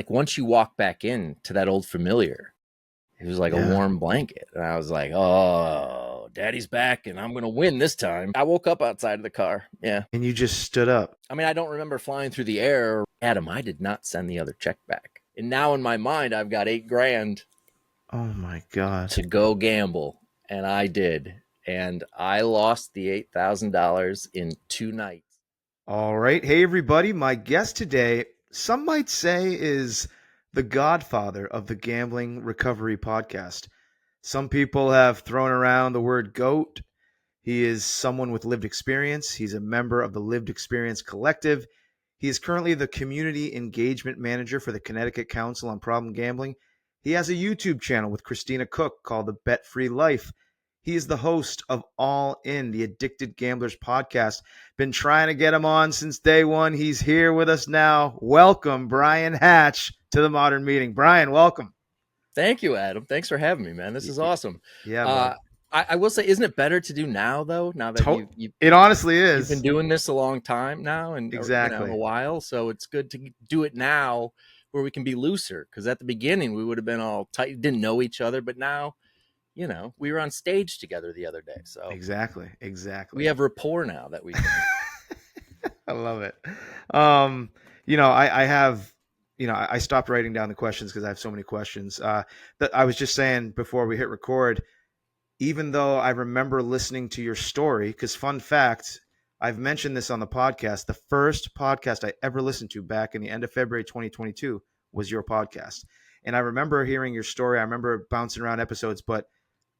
like once you walk back in to that old familiar, it was like a Yeah. warm blanket. And I was like, oh, daddy's back and I'm going to win this time. I woke up outside of the car. Yeah. And you just stood up. I mean, I don't remember flying through the air. Adam, I did not send the other check back. And now in my mind, I've got $8,000 Oh my God. to go gamble. And I did. And I lost the $8,000 in 2 nights. All right. Hey, everybody. My guest today, some might say, is the godfather of the Gambling Recovery Podcast. Some people have thrown around the word GOAT. He is someone with lived experience. He's a member of the Lived Experience Collective. He is currently the Community Engagement Manager for the Connecticut Council on Problem Gambling. He has a YouTube channel with Christina Cook called The Bet Free Life. He is the host of All In, the Addicted Gamblers podcast. Been trying to get him on since day one. He's here with us now. Welcome, Brian Hatch, to the Modern Meeting. Brian, welcome. Thank you, Adam. Thanks for having me, man. This is awesome. Yeah, bud. I will say, isn't it better to do now, though? Now that It honestly you've been is. doing this a long time now, and Exactly. a while, so it's good to do it now where we can be looser. Because at the beginning, we would have been all tight, didn't know each other, but now, we were on stage together the other day, so Exactly. we have rapport now that we can. I love it. I have, I stopped writing down the questions because I have so many questions. That I was just saying before we hit record, even though I remember listening to your story, because fun fact, I've mentioned this on the podcast. The first podcast I ever listened to back in the end of February 2022 was your podcast. And I remember hearing your story. I remember bouncing around episodes, but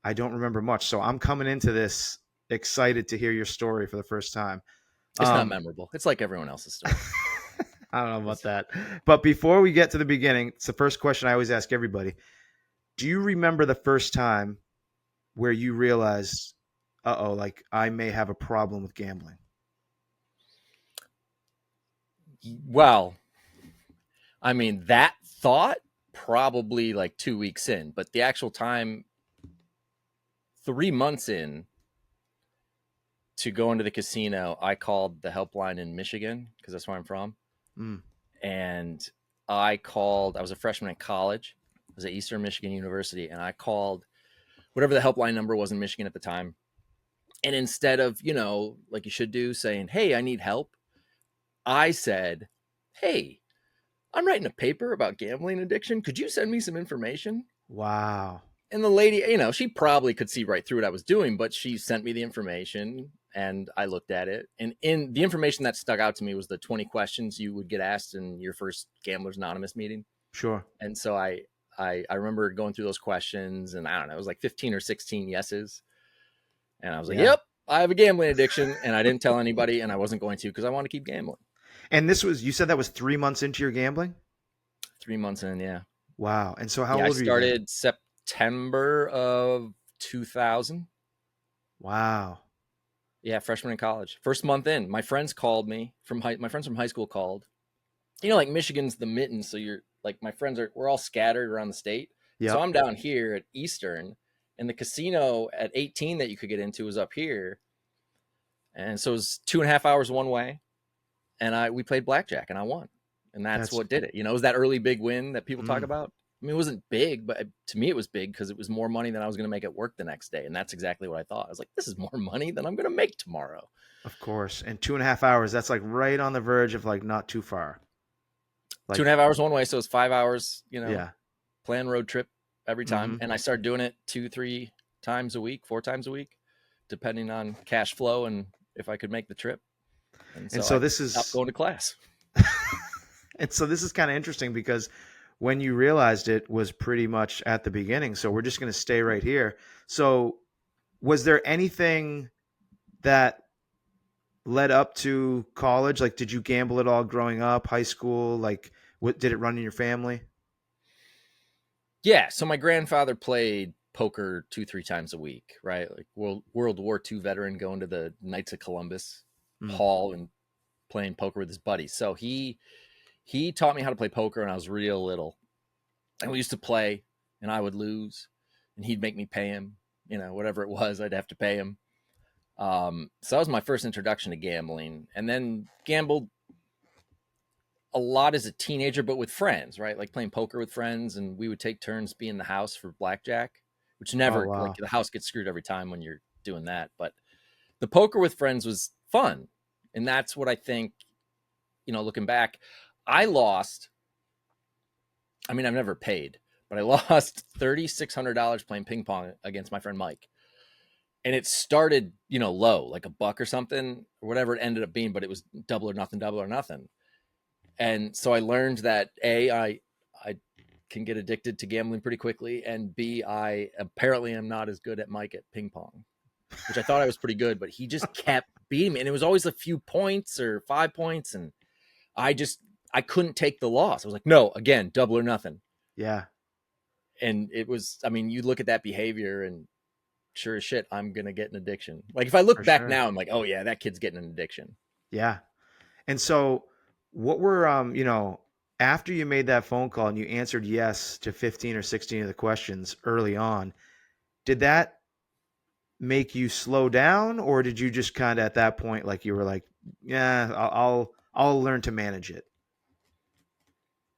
I don't remember much. So I'm coming into this excited to hear your story for the first time. It's not memorable. It's like everyone else's story. I don't know about that. But before we get to the beginning, it's the first question I always ask everybody. Do you remember the first time where you realized, like I may have a problem with gambling? Well, I mean, that thought probably like 2 weeks in, but the actual time, 3 months in to go into the casino, I called the helpline in Michigan because that's where I'm from. And I was a freshman in college. I was at Eastern Michigan University, and I called whatever the helpline number was in Michigan at the time. And instead of, like you should do, saying, hey, I need help, I said, hey, I'm writing a paper about gambling addiction. Could you send me some information? Wow. And the lady, she probably could see right through what I was doing, but she sent me the information and I looked at it. And in the information that stuck out to me was the 20 questions you would get asked in your first Gamblers Anonymous meeting. Sure. And so I remember going through those questions, and I don't know, it was like 15 or 16 yeses. And I was like, yep, I have a gambling addiction. And I didn't tell anybody, and I wasn't going to because I want to keep gambling. And you said that was 3 months into your gambling? 3 months in, yeah. Wow. And so how old were you? I started September of 2000. Wow. Yeah, freshman in college. First month in. My friends called me my friends from high school called. Like Michigan's the mitten, so you're like my friends we're all scattered around the state. Yep. So I'm down here at Eastern, and the casino at 18 that you could get into was up here. And so it was 2.5 hours one way. And we played blackjack and I won. And that's what did it. It was that early big win that people talk about. I mean, it wasn't big, but to me it was big because it was more money than I was going to make at work the next day. And that's exactly what I thought. I was like, this is more money than I'm going to make tomorrow. Of course. And 2.5 hours, that's like right on the verge of like not too far. Like 2.5 hours one way. So it's 5 hours, yeah. Plan road trip every time. And I started doing it 2-3 times a week, 4 times a week, depending on cash flow and if I could make the trip. And so this is stopped going to class. And so this is kind of interesting because when you realized it was pretty much at the beginning. So we're just going to stay right here. So was there anything that led up to college? Like, did you gamble at all growing up, high school? Like, what did it run in your family? Yeah. So my grandfather played poker 2-3 times a week, right? Like World War II veteran going to the Knights of Columbus hall and playing poker with his buddies. So he taught me how to play poker when I was real little. And we used to play and I would lose and he'd make me pay him, whatever it was, I'd have to pay him. So that was my first introduction to gambling, and then gambled a lot as a teenager, but with friends, right? Like playing poker with friends, and we would take turns being in the house for blackjack, which Oh never, like, wow. the house gets screwed every time when you're doing that. But the poker with friends was fun. And that's what I think, looking back, I lost. I mean, I've never paid, but I lost $3,600 playing ping pong against my friend Mike. And it started, low, like a buck or something, or whatever it ended up being, but it was double or nothing, double or nothing. And so I learned that I can get addicted to gambling pretty quickly, and B, I apparently am not as good at Mike at ping pong, which I thought I was pretty good, but he just kept beating me, and it was always a few points or 5 points, and I just I couldn't take the loss. I was like, no, again, double or nothing. Yeah, And it was, I mean, you look at that behavior, and sure as shit, I'm gonna get an addiction. Like, if I look for back sure. now, I'm like, oh yeah, that kid's getting an addiction. Yeah. And so, what were after you made that phone call and you answered yes to 15 or 16 of the questions early on, did that make you slow down, or did you just kind of at that point like you were like, yeah, I'll learn to manage it?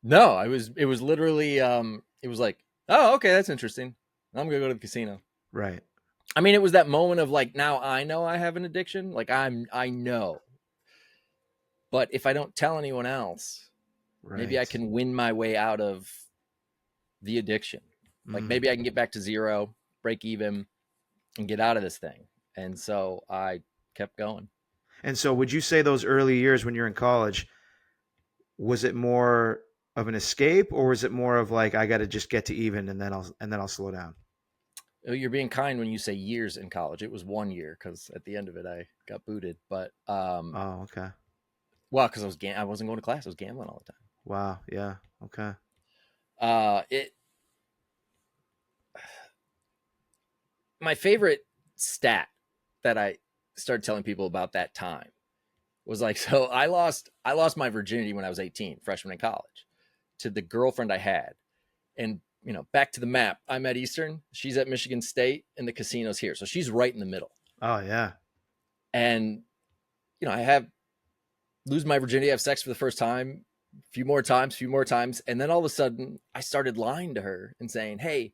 No, it was literally it was like, oh, okay, that's interesting. I'm gonna go to the casino. Right. I mean, it was that moment of like, now I know I have an addiction. Like, I know. But if I don't tell anyone else, maybe I Right. can win my way out of the addiction. Like, Mm. maybe I can get back to zero, break even, and get out of this thing. And so I kept going. And so, would you say those early years when you're in college, was it more of an escape, or was it more of like I got to just get to even and then I'll slow down? Oh, you're being kind when you say years in college. It was 1 year, because at the end of it I got booted. But Oh, okay. well, because I wasn't going to class. I was gambling all the time. Wow. Yeah. Okay. It My favorite stat that I started telling people about that time was like, so I lost my virginity when I was 18, freshman in college, to the girlfriend I had. And back to the map. I'm at Eastern, she's at Michigan State, and the casino's here. So she's right in the middle. Oh yeah. And I have lose my virginity, have sex for the first time, few more times, and then all of a sudden I started lying to her and saying, "Hey,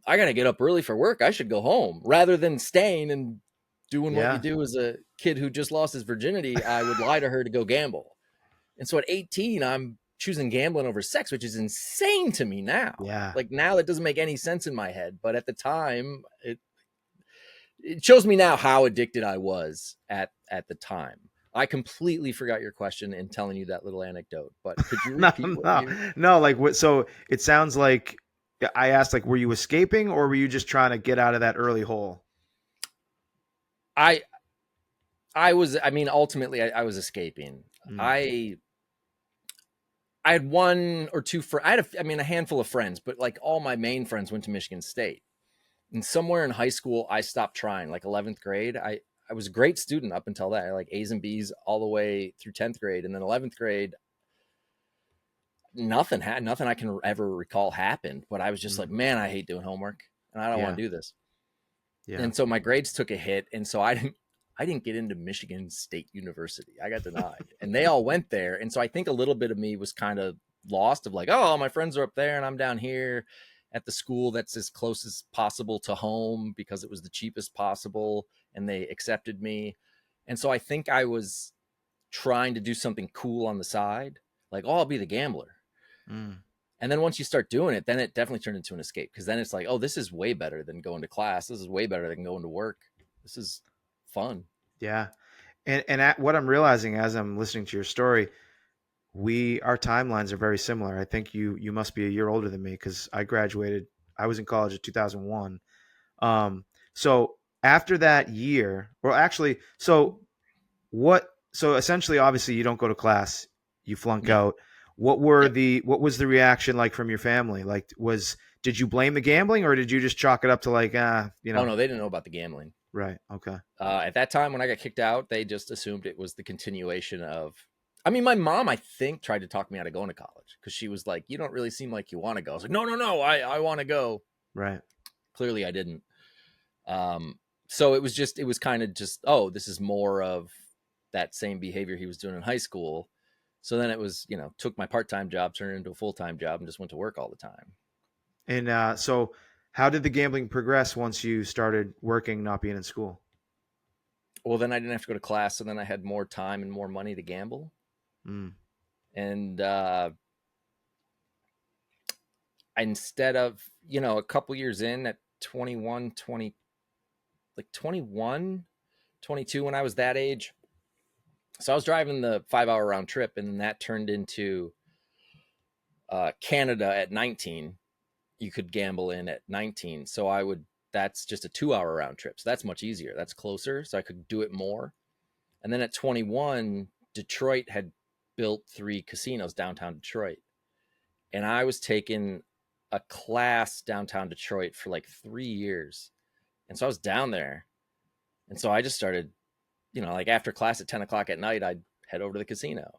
I got to get up early for work. I should go home," rather than staying and doing what you Yeah. do as a kid who just lost his virginity. I would lie to her to go gamble. And so at 18, I'm choosing gambling over sex, which is insane to me now. Yeah. Like, now that doesn't make any sense in my head, but at the time, it shows me now how addicted I was at the time. I completely forgot your question in telling you that little anecdote, but could you No, repeat what no, you no. Like what? So it sounds like I asked, like, were you escaping or were you just trying to get out of that early hole? I I was, I mean, ultimately I was escaping. Mm. I had one or two I had a handful of friends, but like all my main friends went to Michigan State. And somewhere in high school I stopped trying, like 11th grade. I was a great student up until that. I like A's and B's all the way through 10th grade, and then 11th grade nothing I can ever recall happened, but I was just like, Mm. man, I hate doing homework and I don't want Yeah. to do this. Yeah. And so my grades took a hit, and so I didn't get into Michigan State University. I got denied. And they all went there. And so I think a little bit of me was kind of lost, of like, oh, my friends are up there and I'm down here at the school that's as close as possible to home because it was the cheapest possible and they accepted me. And so I think I was trying to do something cool on the side, like, oh, I'll be the gambler. Mm. And then once you start doing it, then it definitely turned into an escape, because then it's like, oh, this is way better than going to class. This is way better than going to work. This is fun. Yeah. And what I'm realizing as I'm listening to your story, our timelines are very similar. I think you must be a year older than me because I graduated. I was in college in 2001. Um, so after that year, or actually, so what? So essentially, obviously, you don't go to class, you flunk Yeah. out. Yep. What was the reaction like from your family? Like, did you blame the gambling, or did you just chalk it up to like, Oh no, they didn't know about the gambling. right? Okay. At that time when I got kicked out, they just assumed it was the continuation of. I mean, my mom, I think, tried to talk me out of going to college, because she was like, "You don't really seem like you want to go." I was like, "No, no, no, I want to go." Right. Clearly, I didn't. Um, so it was kind of just, oh, this is more of that same behavior he was doing in high school. So then it was, took my part-time job, turned it into a full-time job, and just went to work all the time. And so, how did the gambling progress once you started working, not being in school? Well, then I didn't have to go to class, so then I had more time and more money to gamble. Mm, And instead of, a couple years in at 21, 20, like 21, 22, when I was that age. So I was driving the 5 hour round trip, and then that turned into Canada at 19. You could gamble in at 19. So that's just a 2 hour round trip. So that's much easier. That's closer. So I could do it more. And then at 21, Detroit had built 3 casinos downtown Detroit. And I was taking a class downtown Detroit for like 3 years. And so I was down there. And so I just started, like after class at 10 o'clock at night, I'd head over to the casino.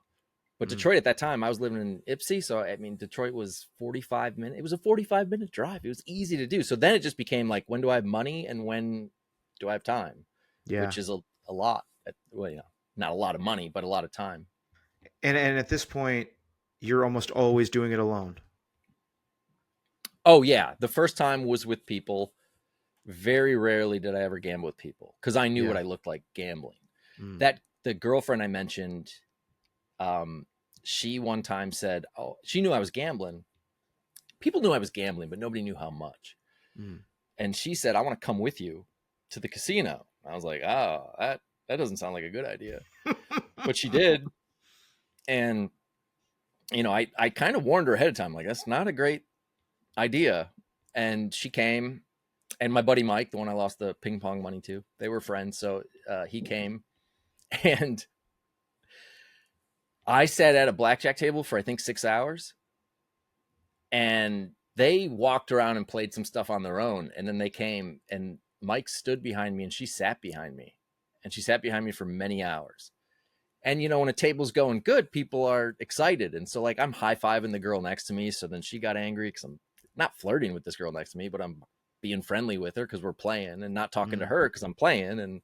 But mm, Detroit at that time, I was living in Ypsi. So, I mean, Detroit was 45 minutes. It was a 45-minute drive. It was easy to do. So then it just became like, when do I have money and when do I have time? yeah. Which is a lot. Well, not a lot of money, but a lot of time. And at this point, you're almost always doing it alone. Oh, yeah. The first time was with people. Very rarely did I ever gamble with people because I knew what Yeah. I looked like gambling. Mm, That the girlfriend I mentioned, um, she one time said, "Oh, she knew I was gambling. People knew I was gambling, but nobody knew how much." mm. And she said, "I want to come with you to the casino." I was like, "Oh, that doesn't sound like a good idea," but she did, and I kind of warned her ahead of time, like that's not a great idea. And she came, and my buddy Mike, the one I lost the ping pong money to, they were friends, so he came, and I sat at a blackjack table for I think 6 hours, and they walked around and played some stuff on their own, and then they came, and Mike stood behind me, and she sat behind me, and she sat behind me for many hours. And when a table's going good, people are excited, and so like I'm high-fiving the girl next to me. So then she got angry because I'm not flirting with this girl next to me, but I'm being friendly with her because we're playing, and not talking to Mm, her because I'm playing. And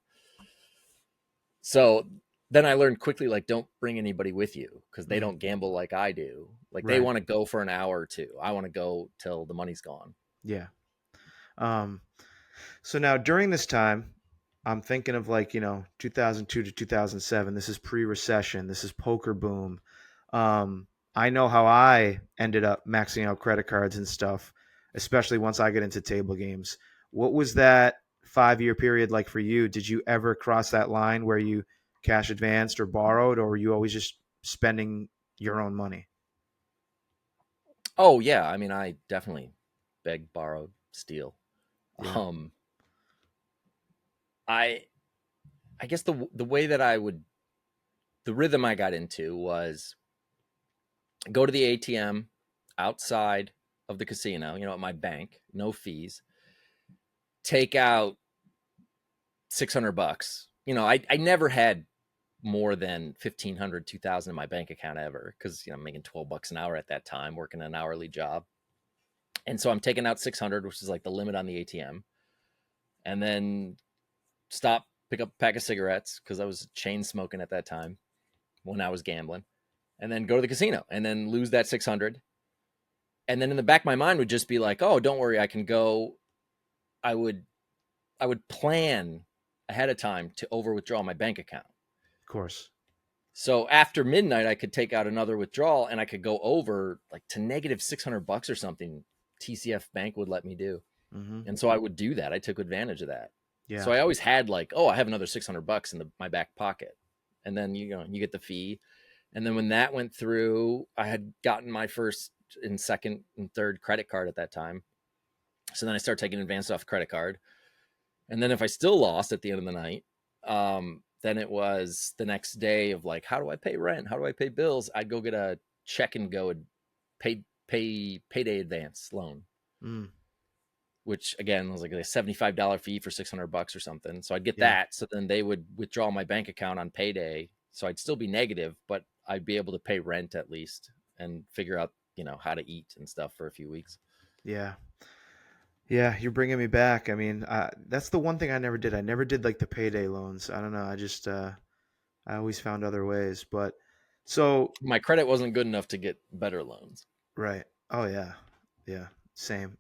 so then I learned quickly, like, don't bring anybody with you because they mm. don't gamble like I do. Like, they Right. want to go for an hour or two. I want to go till the money's gone. Yeah. Um, so now during this time, I'm thinking of like, 2002 to 2007. This is pre-recession. This is poker boom. I know how I ended up maxing out credit cards and stuff, especially once I get into table games. What was that 5-year period like for you? Did you ever cross that line where you cash advanced or borrowed, or were you always just spending your own money? Oh yeah, I mean, I definitely beg, borrow, steal. Yeah. Um, I I guess the way that the rhythm I got into was go to the ATM outside of the casino, at my bank, no fees, take out 600 bucks. I never had more than 1,500, 2,000 in my bank account ever because, I'm making 12 bucks an hour at that time, working an hourly job. And so I'm taking out 600, which is like the limit on the ATM, and then stop, pick up a pack of cigarettes because I was chain smoking at that time when I was gambling, and then go to the casino and then lose that 600. And then in the back of my mind would just be like, oh, don't worry, I can go. I would I would plan ahead of time to over withdraw my bank account. Of course. So after midnight, I could take out another withdrawal and I could go over like to negative 600 bucks or something. TCF Bank would let me do. Hmm. And so I would do that. I took advantage of that. So Yeah. I always had like, oh, I have another 600 bucks in my back pocket. And then, you get the fee. And then when that went through, I had gotten my first and second and third credit card at that time. So then I started taking advance off credit card. And then if I still lost at the end of the night, then it was the next day of like, how do I pay rent? How do I pay bills? I'd go get a check and go and payday advance loan, Mm, which again was like a $75 fee for 600 bucks or something. So I'd get yeah. that. So then they would withdraw my bank account on payday. So I'd still be negative, but I'd be able to pay rent at least and figure out, how to eat and stuff for a few weeks. Yeah. Yeah, you're bringing me back. I mean, that's the one thing I never did. I never did like the payday loans. I don't know. I always found other ways. But So My credit wasn't good enough to get better loans. right. Oh yeah. Yeah. Same.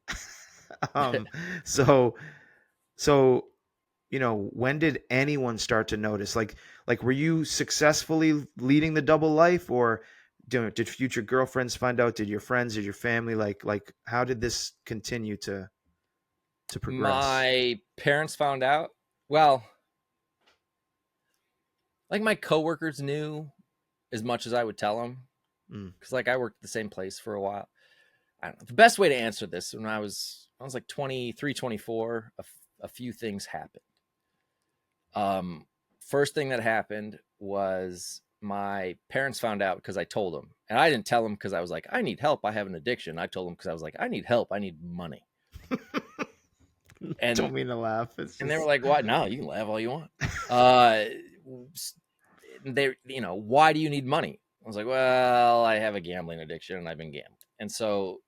um. So so when did anyone start to notice? Like, were you successfully leading the double life, or did future girlfriends find out? Did your friends? Did your family? Like, how did this continue to progress? My parents found out. Well, like my coworkers knew as much as I would tell them Mm, because like I worked at the same place for a while. I don't know. The best way to answer this when I was like 23, 24, a few things happened. Um, First thing that happened was my parents found out because I told them, and I didn't tell them because I was like, I need help. I have an addiction. I told them because I was like, I need help. I need money. don't And mean to laugh. It's they were just like, "What? No, you can laugh all you want." Uh, they, why do you need money? I was like, "Well, I have a gambling addiction and I've been gambling." And so,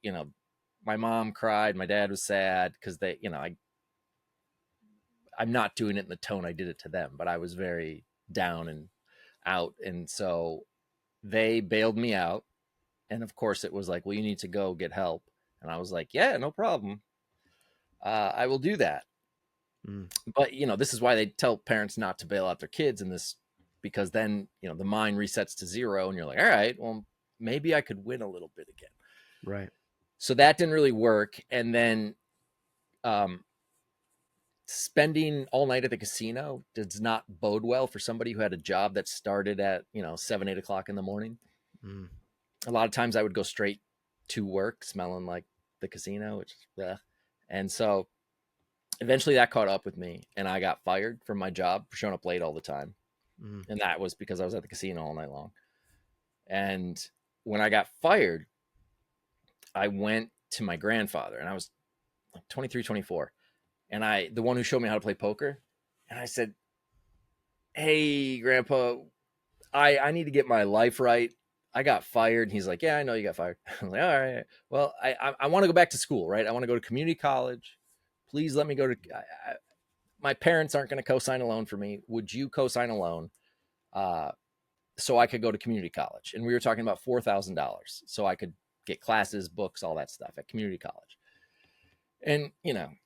my mom cried. My dad was sad because I'm not doing it in the tone I did it to them, but I was very down and out. And so they bailed me out. And of course, it was like, well, you need to go get help. And I was like, yeah, no problem. I will do that. mm, But, this is why they tell parents not to bail out their kids in this, because then, the mind resets to zero and you're like, all right, well, maybe I could win a little bit again. right. So that didn't really work. And then um, spending all night at the casino does not bode well for somebody who had a job that started at 7, 8 o'clock in the morning. Mm, A lot of times I would go straight to work smelling like the casino, which and so eventually that caught up with me and I got fired from my job for showing up late all the time. mm, And that was because I was at the casino all night long. And when I got fired, I went to my grandfather, and I was like 23, 24, and the one who showed me how to play poker, and I said, hey grandpa, I need to get my life right. I got fired. And he's like, yeah, I know you got fired. I'm like, all right, well, I want to go back to school, right? I want to go to community college. Please let me go to my parents aren't going to co-sign a loan for me. Would you co-sign a loan uh, so I could go to community college? And we were talking about $4,000 so I could get classes, books, all that stuff at community college. And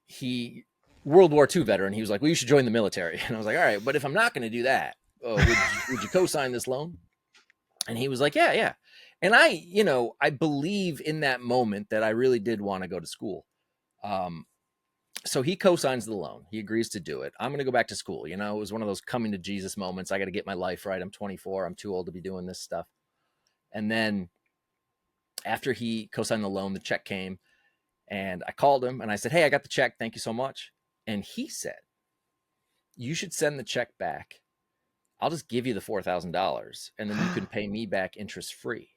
he World War II veteran. He was like, well, you should join the military. And I was like, all right, but if I'm not going to do that, would you co-sign this loan? And he was like, yeah, yeah. And I believe in that moment that I really did want to go to school. Um, so he co-signs the loan. He agrees to do it. I'm going to go back to school. It was one of those coming to Jesus moments. I got to get my life right. I'm 24. I'm too old to be doing this stuff. And then after he co-signed the loan, the check came, and I called him and I said, hey, I got the check. Thank you so much. And he said, you should send the check back. I'll just give you the $4,000 and then you can pay me back interest free.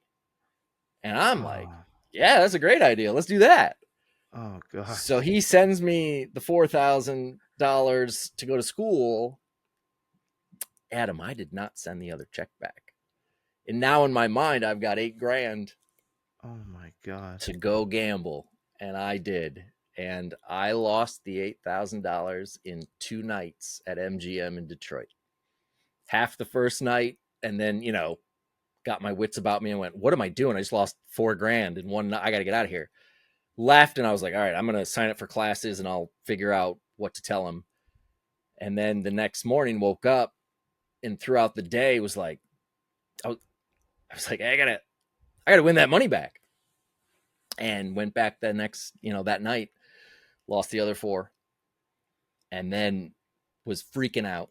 And I'm like, oh, yeah, that's a great idea. Let's do that. oh So gosh. he sends me the $4,000 to go to school. Adam, I did not send the other check back. And now in my mind, I've got 8 grand Oh my god. to go gamble. And I did. And I lost the $8,000 in 2 nights at MGM in Detroit. Half the first night, and then, got my wits about me and went, what am I doing? I just lost 4 grand in one night. I got to get out of here. Laughed, and I was like, all right, I'm going to sign up for classes and I'll figure out what to tell him. And then the next morning, woke up, and throughout the day was like, I was like, hey, I gotta win that money back. And went back that night, lost the other 4, and then was freaking out.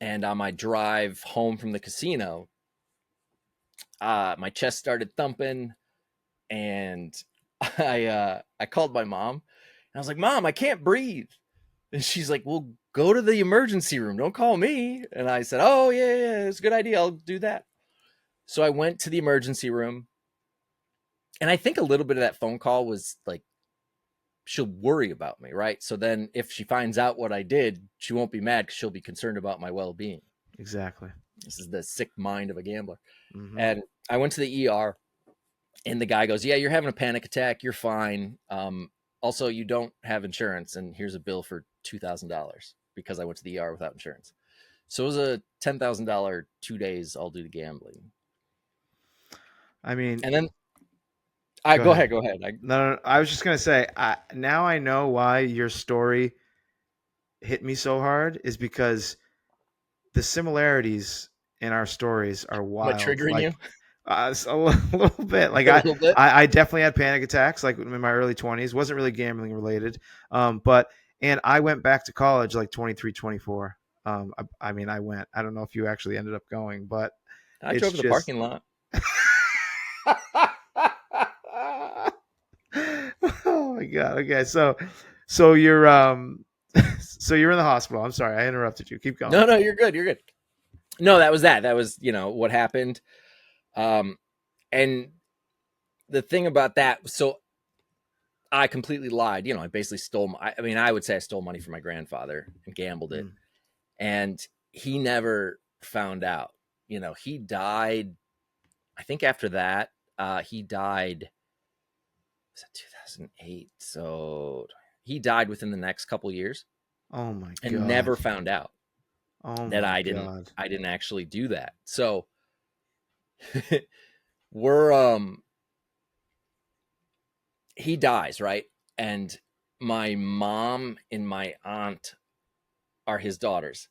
And on my drive home from the casino, my chest started thumping, and I called my mom, and I was like, Mom, I can't breathe. And she's like, well, go to the emergency room. Don't call me. And I said, oh, yeah, yeah, it's a good idea. I'll do that. So I went to the emergency room. And I think a little bit of that phone call was like, she'll worry about me, right? So then if she finds out what I did, she won't be mad because she'll be concerned about my well-being. Exactly. This is the sick mind of a gambler. Mm-hmm. And I went to the ER, and the guy goes, yeah, you're having a panic attack. You're fine. Also, you don't have insurance, and here's a bill for $2,000 because I went to the ER without insurance. So it was a $10,000 2 days all due to gambling. I mean, And then I go go ahead. ahead, go ahead. No, I was just gonna say. Now I know why your story hit me so hard is because the similarities in our stories are Am I wild. triggering you Like a little bit. Like a little bit? I definitely had panic attacks like in my early 20s. Wasn't really gambling related. But and I went back to college like 23, 24. I mean, I went. I don't know if you actually ended up going, but I it's drove to the just. parking lot. Oh my god. Okay, so you're so you're in the hospital. I'm sorry, I interrupted you. Keep going. No, no, you're good. You're good. No, that was that. That was, what happened. Um, and the thing about that, so I completely lied. I basically stole. I mean, I would say I stole money from my grandfather and gambled it, Mm. and he never found out. He died. I think after that, he died. Was that 2008? So he died within the next couple years, Oh my and god. never found out Oh that my I didn't. god. I didn't actually do that. So we're he dies, right? And my mom and my aunt are his daughters.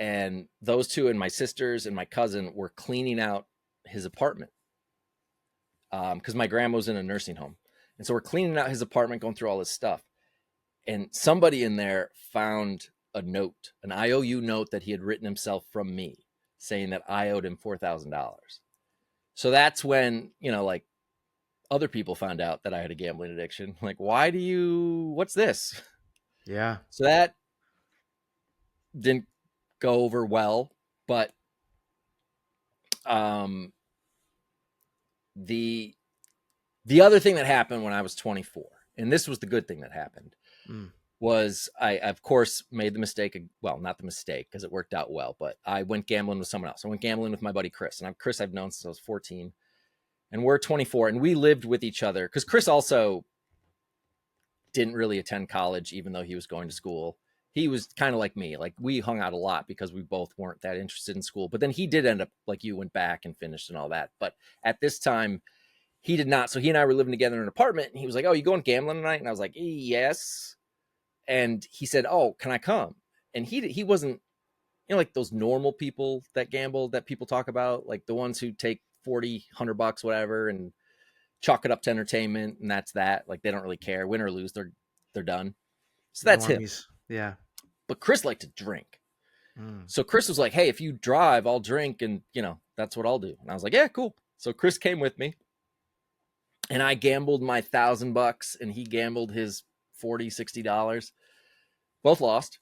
And those two and my sisters and my cousin were cleaning out his apartment because my grandma was in a nursing home. And so we're cleaning out his apartment, going through all his stuff. And somebody in there found a note, an IOU note that he had written himself from me saying that I owed him $4,000. So that's when, like other people found out that I had a gambling addiction. Like, what's this? Yeah. So that didn't go over well, but um, the the other thing that happened when I was 24, and this was the good thing that happened, Mm. was I of course made the mistake. Well, not the mistake because it worked out well, but I went gambling with someone else. I went gambling with my buddy Chris, and Chris I've known since I was 14, and we're 24, and we lived with each other because Chris also didn't really attend college, even though he was going to school. He was kind of like me. Like we hung out a lot because we both weren't that interested in school. But then he did end up like you, went back and finished and all that. But at this time, he did not. So he and I were living together in an apartment, and he was like, "Oh, you going gambling tonight?" And I was like, "Yes." And he said, "Oh, can I come?" And he wasn't, like those normal people that gamble that people talk about, like the ones who take 40, $100, whatever, and chalk it up to entertainment, and that's that. Like they don't really care, win or lose, they're done. So that's him. Normies. Yeah. But Chris liked to drink. Mm. So Chris was like, "Hey, if you drive, I'll drink, and that's what I'll do." And I was like, "Yeah, cool." So Chris came with me, and I gambled my $1,000, and he gambled his $40, $60. Both lost.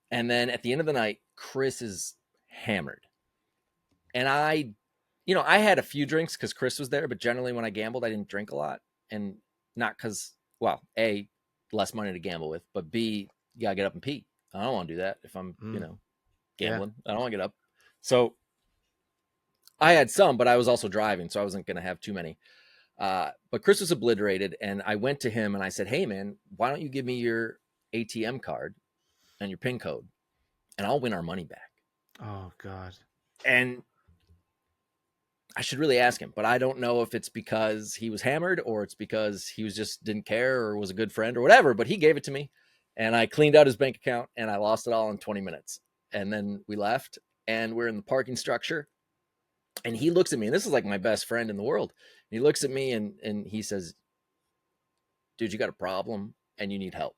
And then at the end of the night, Chris is hammered. And I had a few drinks because Chris was there, but generally when I gambled, I didn't drink a lot. And not because, well, A, less money to gamble with, but B, you gotta get up and pee. I don't want to do that if I'm, Mm. Yeah. gambling. I don't want to get up. So I had some, but I was also driving, so I wasn't gonna have too many. But Chris was obliterated, and I went to him and I said, "Hey man, why don't you give me your ATM card and your PIN code, and I'll win our money back." Oh god. And I should really ask him, but I don't know if it's because he was hammered or it's because he was just didn't care or was a good friend or whatever. But he gave it to me, and I cleaned out his bank account, and I lost it all in 20 minutes. And then we left, and we're in the parking structure, and he looks at me, and this is like my best friend in the world. And he looks at me and he says, "Dude, you got a problem, and you need help."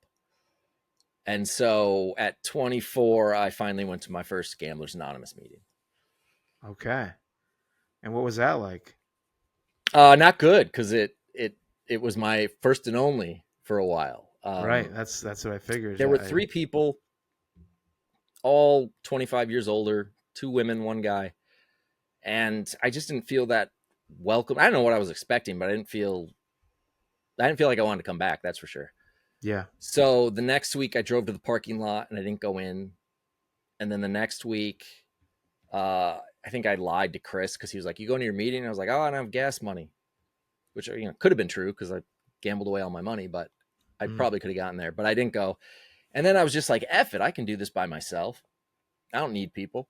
And so at 24, I finally went to my first Gamblers Anonymous meeting. Okay. And what was that like? Not good because it was my first and only for a while. Right. That's what I figured. There were three people, all 25 years older, two women, one guy, and I just didn't feel that welcome. I don't know what I was expecting, but I didn't feel like I wanted to come back. That's for sure. Yeah. So the next week, I drove to the parking lot and I didn't go in. And then the next week, I think I lied to Chris because he was like, "You going to your meeting?" And I was like, "Oh, I don't have gas money," which could have been true because I gambled away all my money, but I Mm. probably could have gotten there, but I didn't go. And then I was just like, F it, I can do this by myself. I don't need people.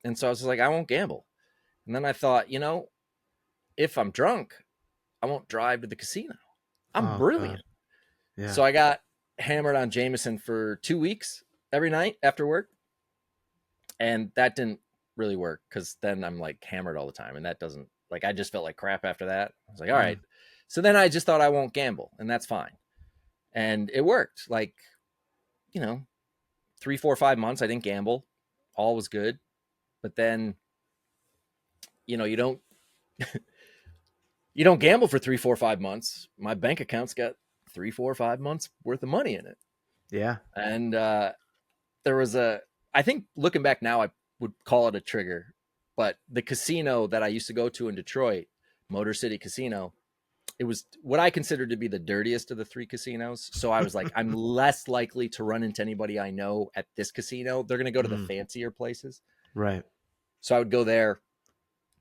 And so I was just like, I won't gamble. And then I thought, if I'm drunk, I won't drive to the casino. I'm Oh God. brilliant. Yeah. So I got hammered on Jameson for 2 weeks every night after work. And that didn't really work because then I'm like hammered all the time. And that doesn't, like, I just felt like crap after that. I was like, all right. Mm. So then I just thought I won't gamble, and that's fine. And it worked. Like, you know, 3, 4, 5 months, I didn't gamble. All was good. But then, you don't gamble for 3, 4, 5 months. My bank account's got 3, 4, 5 months worth of money in it. Yeah. And there was I think looking back now, I would call it a trigger. But the casino that I used to go to in Detroit, Motor City Casino, it was what I considered to be the dirtiest of the 3 casinos. So I was like, I'm less likely to run into anybody I know at this casino. They're going to go to the Mm. fancier places. Right. So I would go there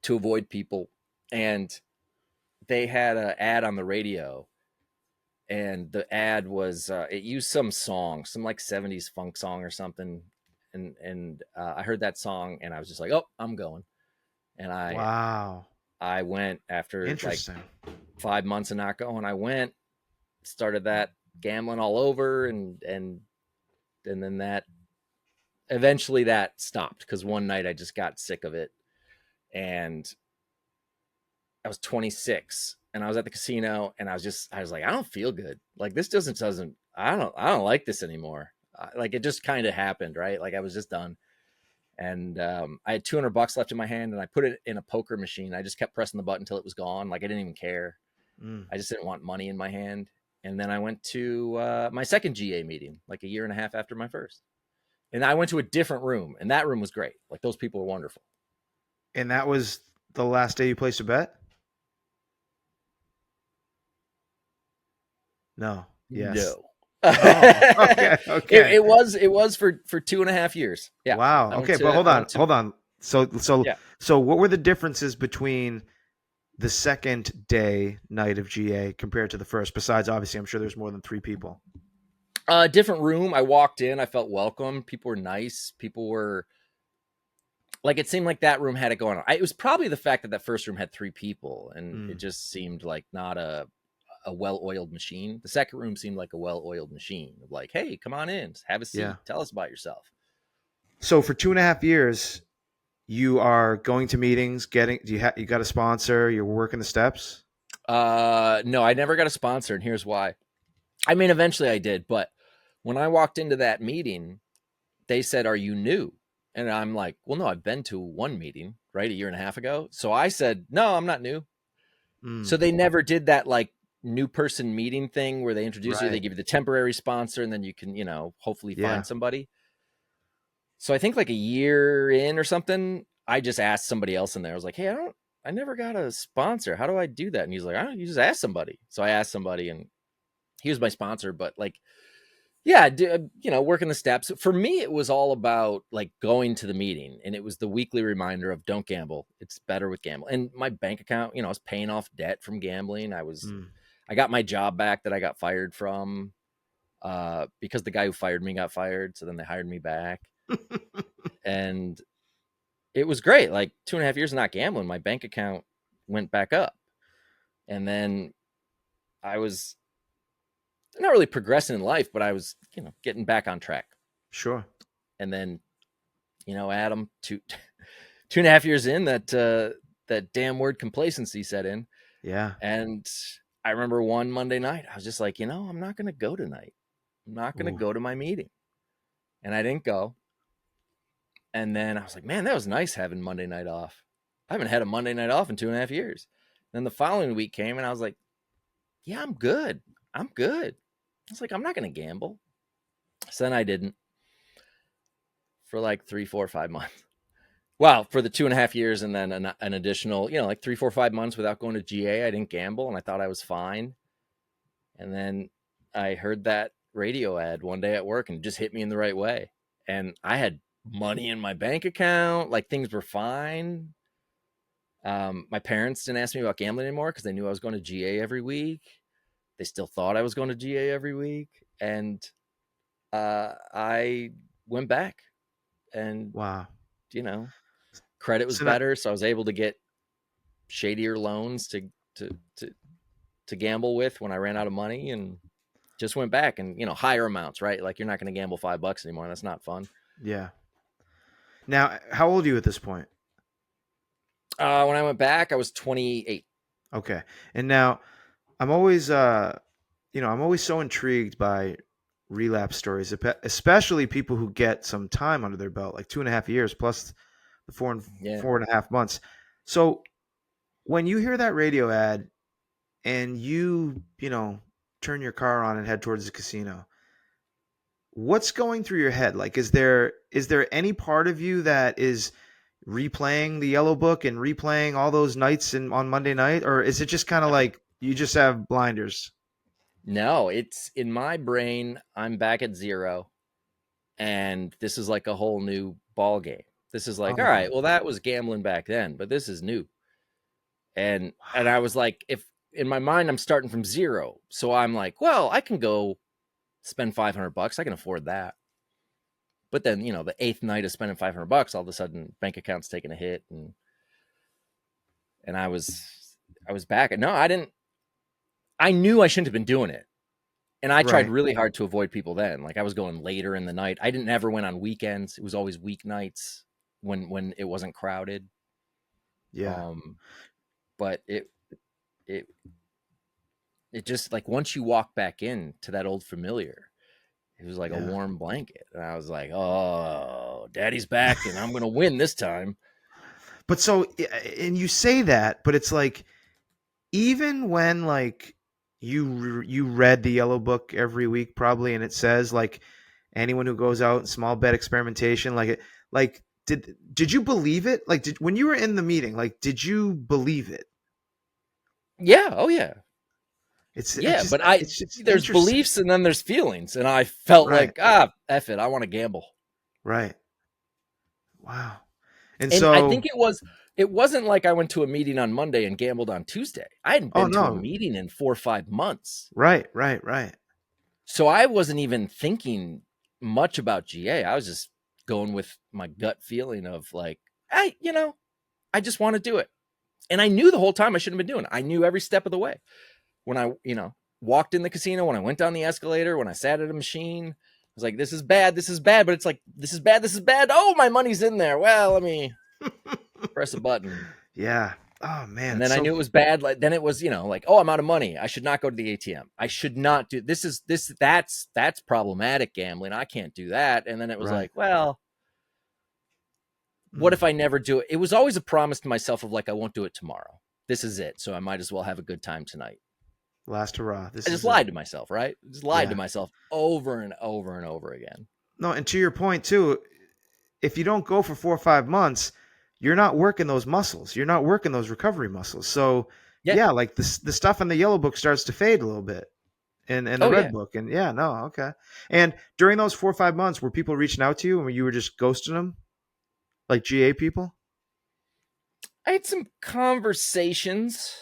to avoid people. And they had an ad on the radio, and the ad was it used some song, some like 70s funk song or something. And I heard that song, and I was just like, oh, I'm going. And Wow. I went after like Interesting. 5 months of not going. I went, started that gambling all over, and then that eventually that stopped because one night I just got sick of it. And I was 26 and I was at the casino, and I was like, I don't feel good. Like, this doesn't I don't like this anymore. Like, it just kind of happened, right? Like, I was just done. And I had $200 left in my hand, and I put it in a poker machine. I just kept pressing the button until it was gone. Like, I didn't even care. Mm. I just didn't want money in my hand. And then I went to my second GA meeting, like a year and a half after my first. And I went to a different room, and that room was great. Like, those people were wonderful. And that was the last day you placed a bet? No. Yes. No. Oh, okay. Okay. it was for 2.5 years. Yeah. Wow. I went Okay, but to hold I on. went to Hold on. Yeah. So what were the differences between the second day night of GA compared to the first? Besides, obviously, I'm sure there's more than 3 people. Different room. I walked in, I felt welcome. People were nice. People were like, it seemed like that room had it going on. It was probably the fact that first room had 3 people, and it Mm. just seemed like not a well-oiled machine. The second room seemed like a well-oiled machine of like, hey, come on in, have a Yeah. seat, tell us about yourself. So for 2.5 years, you are going to meetings, you got a sponsor, you're working the steps. No, I never got a sponsor, and here's why. I mean, eventually I did, but when I walked into that meeting, they said, are you new? And I'm like, well, no, I've been to one meeting, right, a year and a half ago. So I said, no, I'm not new. So Mm. they never did that like new person meeting thing where they introduce you, they Right. give you the temporary sponsor, and then you can, hopefully Yeah. find somebody. So I think like a year in or something, I just asked somebody else in there. I was like, hey, I never got a sponsor. How do I do that? And he's like, oh, you just ask somebody. So I asked somebody, and he was my sponsor. But like, yeah, working the steps. For me, it was all about like going to the meeting, and it was the weekly reminder of don't gamble. It's better with gamble. And my bank account, I was paying off debt from gambling. Mm. I got my job back that I got fired from because the guy who fired me got fired. So then they hired me back, and it was great. Like 2.5 years of not gambling, my bank account went back up, and then I was not really progressing in life, but I was, getting back on track. Sure. And then, Adam, 2.5 years in, that damn word complacency set in, Yeah. and I remember one Monday night, I was just like, I'm not going to go tonight. I'm not going to Ooh. go to my meeting, and I didn't go. And then I was like, man, that was nice having Monday night off. I haven't had a Monday night off in 2.5 years. Then the following week came, and I was like, yeah, I'm good. I'm good. I was like, I'm not going to gamble. So then I didn't for like 3, 4, 5 months. Well, for the 2.5 years, and then an additional, like 3, 4, 5 months without going to GA, I didn't gamble, and I thought I was fine. And then I heard that radio ad one day at work, and it just hit me in the right way. And I had money in my bank account, like things were fine. My parents didn't ask me about gambling anymore because they knew I was going to GA every week. They still thought I was going to GA every week, and I went back, and Wow. you know, credit was So now, better, so I was able to get shadier loans to to to gamble with when I ran out of money, and just went back and higher amounts, right? Like you're not going to gamble $5 anymore. That's not fun. yeah. Now, how old are you at this point? When I went back, I was 28. Okay. And now I'm always I'm always so intrigued by relapse stories, especially people who get some time under their belt, like 2.5 years plus the Yeah. 4.5 months. So when you hear that radio ad and you turn your car on and head towards the casino, what's going through your head? Like, is there any part of you that is replaying the yellow book and replaying all those nights on Monday night, or is it just kind of like you just have blinders? No, it's in my brain. I'm back at zero, and this is like a whole new ball game. This is like, all Oh, right, well, that was gambling back then, but this is new. And I was like, if in my mind I'm starting from zero, so I'm like, well, I can go spend $500. I can afford that. But then, the eighth night of spending $500, all of a sudden bank account's taking a hit, and I was back. No, I didn't. I knew I shouldn't have been doing it, and I tried right. really hard to avoid people then. Like I was going later in the night. I didn't ever went on weekends. It was always weeknights when it wasn't crowded. Yeah. Um, but it it just like once you walk back in to that old familiar, it was like a Yeah. warm blanket, and I was like, oh, daddy's back, and I'm gonna win this time. But so, and you say that, but it's like even when like you read the yellow book every week probably, and it says like anyone who goes out in small bet experimentation, like did you believe it? Like when you were in the meeting, like did you believe it? Yeah, oh yeah. It's it Yeah, just but I it's just there's interesting. beliefs and then there's feelings, and I felt Right. like F it, I want to gamble. Right. Wow. And And I so, think it wasn't like I went to a meeting on Monday and gambled on Tuesday. I hadn't oh been to a no. meeting in 4 or 5 months, Right, right, right. so I wasn't even thinking much about GA. I was just going with my gut feeling of like, hey, I just want to do it, and I knew the whole time I shouldn't have been doing it. I knew every step of the way when I walked in the casino, when I went down the escalator, when I sat at a machine. I was like, this is bad, but it's like, this is bad, this is bad. Oh, my money's in there. Well, let me press a button. Yeah. Oh man, And it's then I so knew it was bad. Like then it was, like, oh, I'm out of money. I should not go to the ATM. I should not do this. That's problematic gambling. I can't do that. And then it was right. like, well, what Mm. if I never do it? It was always a promise to myself of like, I won't do it tomorrow. This is it. So I might as well have a good time tonight. Last hurrah. I This just is it. lied to myself, right? Just lied to Yeah. myself over and over and over again. No, and to your point too, if you don't go for 4 or 5 months, you're not working those muscles. You're not working those recovery muscles. So Yeah. yeah, like the stuff in the yellow book starts to fade a little bit. And the Oh red yeah. book. And yeah, no, okay. And during those 4 or 5 months, were people reaching out to you and you were just ghosting them? Like GA people? I had some conversations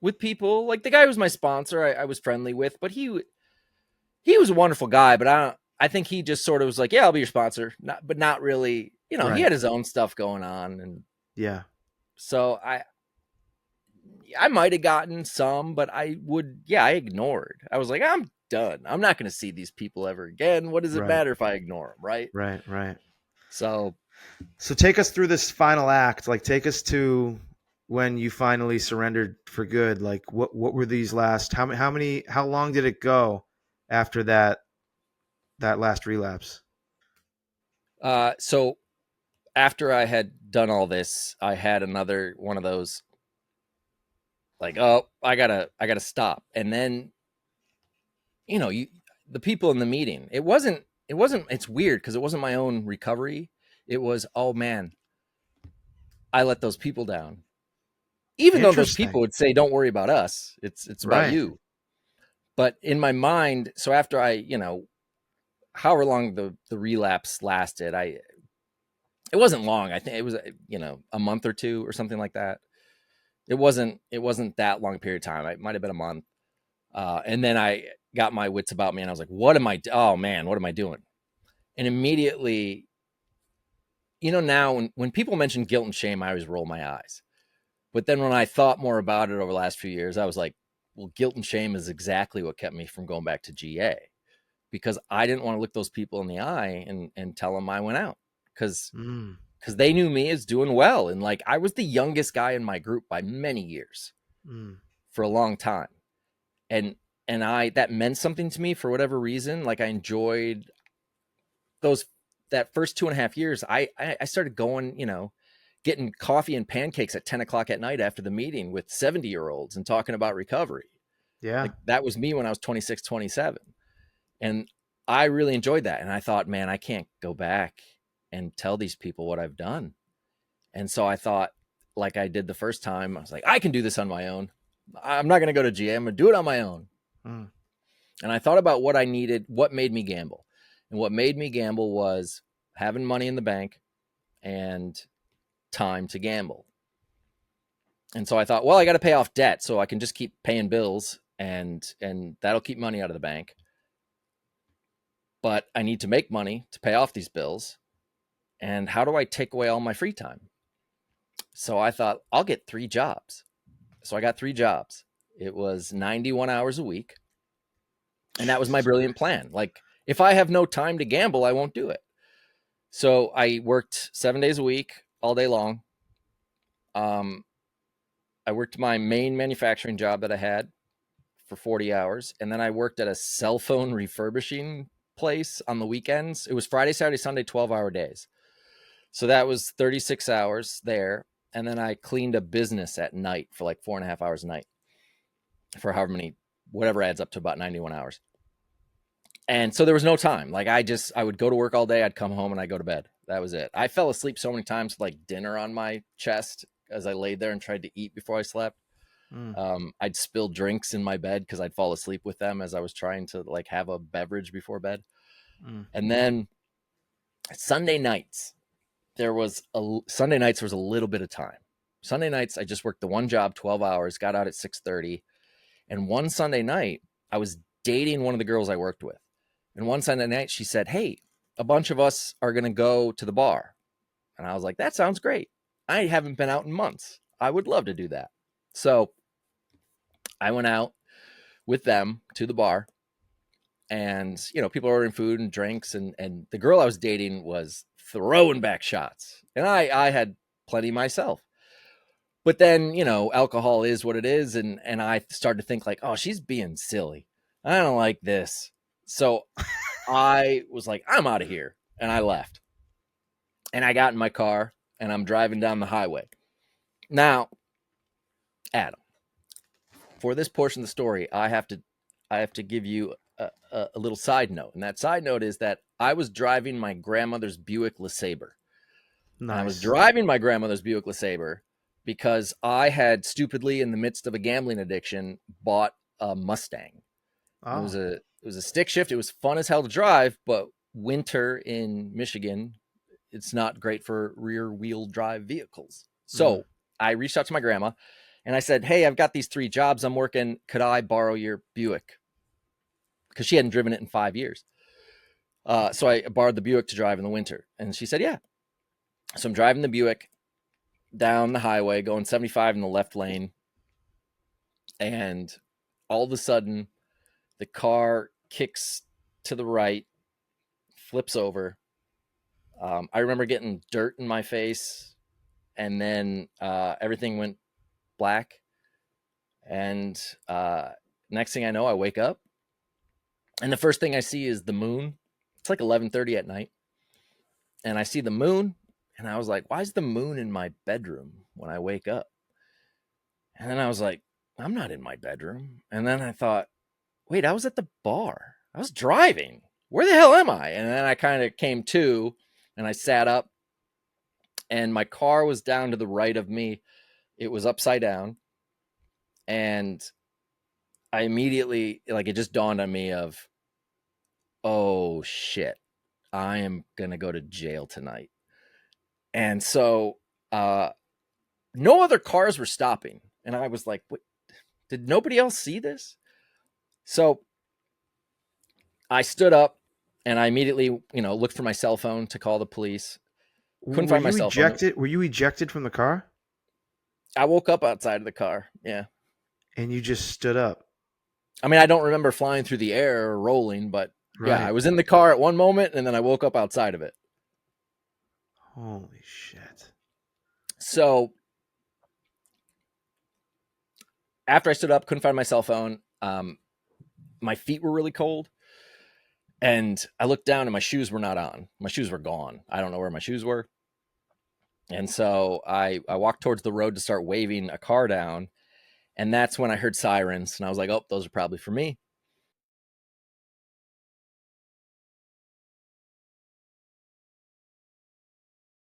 with people. Like the guy who was my sponsor, I was friendly with, but he was a wonderful guy. But I think he just sort of was like, yeah, I'll be your sponsor, but not really. He Right. had his own stuff going on, and Yeah. so I might have gotten some, but I ignored. I was like, I'm done. I'm not going to see these people ever again. What does it Right. matter if I ignore them, right? Right. Right. So So take us through this final act. Like take us to when you finally surrendered for good. Like what were these last how long did it go after that last relapse? so after I had done all this, I had another one of those like, oh, I gotta stop. And then, you the people in the meeting, it wasn't it's weird because it wasn't my own recovery. It was, oh man, I let those people down. Even though those Interesting. people would say, don't worry about us, it's about Right. you. But in my mind, so after I, however long the relapse lasted, it wasn't long. I think it was, a month or two or something like that. It wasn't that long a period of time. It might have been a month. And then I got my wits about me, and I was like, "What am I? Oh man, what am I doing?" And immediately, now when people mention guilt and shame, I always roll my eyes. But then when I thought more about it over the last few years, I was like, well, guilt and shame is exactly what kept me from going back to GA, because I didn't want to look those people in the eye and tell them I went out, because Mm, they knew me as doing well. And like, I was the youngest guy in my group by many years mm, for a long time. And, that meant something to me for whatever reason. Like I enjoyed those, that first 2.5 years. I started going, getting coffee and pancakes at 10 o'clock at night after the meeting with 70-year-olds and talking about recovery. yeah. Like that was me when I was 26, 27. And I really enjoyed that. And I thought, man, I can't go back and tell these people what I've done. And so I thought, like I did the first time, I was like, I can do this on my own. I'm not going to go to GA. I'm going to do it on my own. Mm, And I thought about what I needed, what made me gamble. And what made me gamble was having money in the bank and time to gamble. And so I thought, well, I got to pay off debt so I can just keep paying bills, and that'll keep money out of the bank. But I need to make money to pay off these bills. And how do I take away all my free time? So I thought, I'll get 3 jobs. So I got 3 jobs. It was 91 hours a week. And that was my brilliant plan. Like, if I have no time to gamble, I won't do it. So I worked 7 days a week, all day long. I worked my main manufacturing job that I had for 40 hours. And then I worked at a cell phone refurbishing place on the weekends. It was Friday, Saturday, Sunday, 12-hour days. So that was 36 hours there. And then I cleaned a business at night for like 4.5 hours a night for however many, whatever adds up to about 91 hours. And so there was no time. Like I would go to work all day. I'd come home and I'd go to bed. That was it. I fell asleep so many times with like dinner on my chest as I laid there and tried to eat before I slept. mm, I'd spill drinks in my bed because I'd fall asleep with them as I was trying to like have a beverage before bed. mm. And then Sunday nights, Sunday nights was a little bit of time. Sunday nights, I just worked the one job, 12 hours, got out at 6:30. And one Sunday night, I was dating one of the girls I worked with. And one Sunday night, she said, hey, a bunch of us are going to go to the bar. And I was like, that sounds great. I haven't been out in months. I would love to do that. So I went out with them to the bar, and people are ordering food and drinks, and the girl I was dating was throwing back shots, and I had plenty myself. But then alcohol is what it is, and I started to think like, oh, she's being silly. I don't like this. So I was like, I'm out of here, and I left. And I got in my car and I'm driving down the highway. Now, Adam, for this portion of the story, I have to give you a little side note. And that side note is that I was driving my grandmother's Buick LeSabre. And I was Nice. driving my grandmother's Buick LeSabre because I had stupidly, in the midst of a gambling addiction, bought a Mustang. It was Oh. a stick shift. It was fun as hell to drive, but winter in Michigan, it's not great for rear wheel drive vehicles. Mm, So I reached out to my grandma and I said, hey, I've got these 3 jobs I'm working. Could I borrow your Buick? Because she hadn't driven it in 5 years. So I borrowed the Buick to drive in the winter. And she said, yeah. So I'm driving the Buick down the highway, going 75 in the left lane. And all of a sudden, the car kicks to the right, flips over. I remember getting dirt in my face, and then everything went black. And next thing I know, I wake up, and the first thing I see is the moon. It's like 11:30 at night, and I see the moon, and I was like, "Why is the moon in my bedroom when I wake up?" And then I was like, "I'm not in my bedroom." And then I thought, "Wait, I was at the bar. I was driving. Where the hell am I?" And then I kind of came to, and I sat up, and my car was down to the right of me. It was upside down, and I immediately, like, it just dawned on me of, oh shit, I am gonna go to jail tonight. And so no other cars were stopping, and I was like, what, did nobody else see this? So I stood up and I immediately looked for my cell phone to call the police. Couldn't Were find my you cell phone. ejected? Were you ejected from the car? I woke up outside of the car. Yeah. And you just stood up. I mean, I don't remember flying through the air or rolling, but yeah, I Right. was in the car at one moment and then I woke up outside of it. Holy shit. So after I stood up, couldn't find my cell phone. My feet were really cold. And I looked down and my shoes were not on. My shoes were gone. I don't know where my shoes were. And so I walked towards the road to start waving a car down. And that's when I heard sirens. And I was like, oh, those are probably for me.